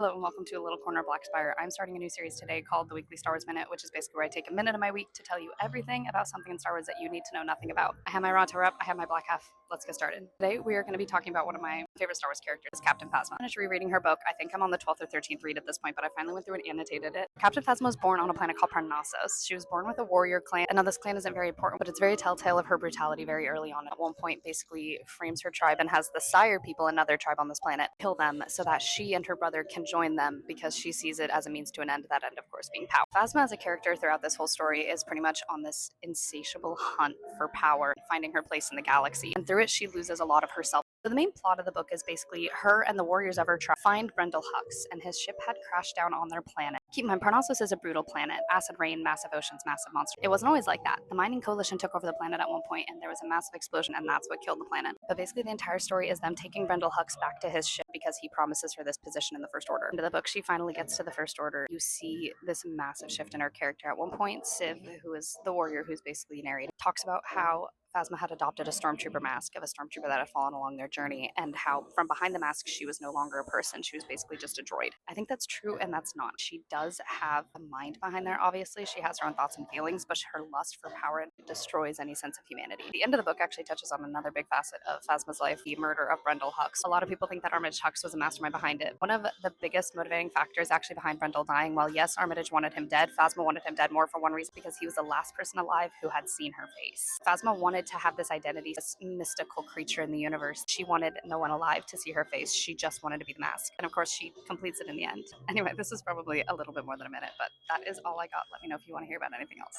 Hello and welcome to a little corner of Black Spire. I'm starting a new series today called the Weekly Star Wars Minute, which is basically where I take a minute of my week to tell you everything about something in Star Wars that you need to know nothing about. I have my Ronto rep, I have my Black Half. Let's get started. Today we are going to be talking about one of my favorite Star Wars characters, Captain Phasma. I finished rereading her book. I think I'm on the 12th or 13th read at this point, but I finally went through and annotated it. Captain Phasma was born on a planet called Parnassus. She was born with a warrior clan, and now this clan isn't very important, but it's very telltale of her brutality very early on. At one point, basically frames her tribe and has the Sire people, another tribe on this planet, kill them so that she and her brother can join them because she sees it as a means to an end, that end, of course, being power. Phasma as a character throughout this whole story is pretty much on this insatiable hunt for power, finding her place in the galaxy, and through it she loses a lot of herself. So the main plot of the book is basically her and the warriors of her tribe find Brendel Hux, and his ship had crashed down on their planet. Keep in mind, Parnassus is a brutal planet. Acid rain, massive oceans, massive monsters. It wasn't always like that. The mining coalition took over the planet at one point, and there was a massive explosion, and that's what killed the planet. But basically the entire story is them taking Brendel Hux back to his ship because he promises her this position in the First Order. Into the book, she finally gets to the First Order. You see this massive shift in her character. At one point, Civ, who is the warrior who's basically narrating, talks about how Phasma had adopted a stormtrooper mask of a stormtrooper that had fallen along their journey, and how from behind the mask she was no longer a person. She was basically just a droid. I think that's true and that's not. She does have a mind behind there, obviously. She has her own thoughts and feelings, but her lust for power destroys any sense of humanity. The end of the book actually touches on another big facet of Phasma's life, the murder of Brendel Hux. A lot of people think that Armitage Hux was a mastermind behind it. One of the biggest motivating factors actually behind Brendel dying, while yes, Armitage wanted him dead, Phasma wanted him dead more for one reason, because he was the last person alive who had seen her face. Phasma wanted to have this identity, this mystical creature in the universe. She wanted no one alive to see her face. She just wanted to be the mask. And of course, she completes it in the end. Anyway, this is probably a little bit more than a minute, but that is all I got. Let me know if you want to hear about anything else.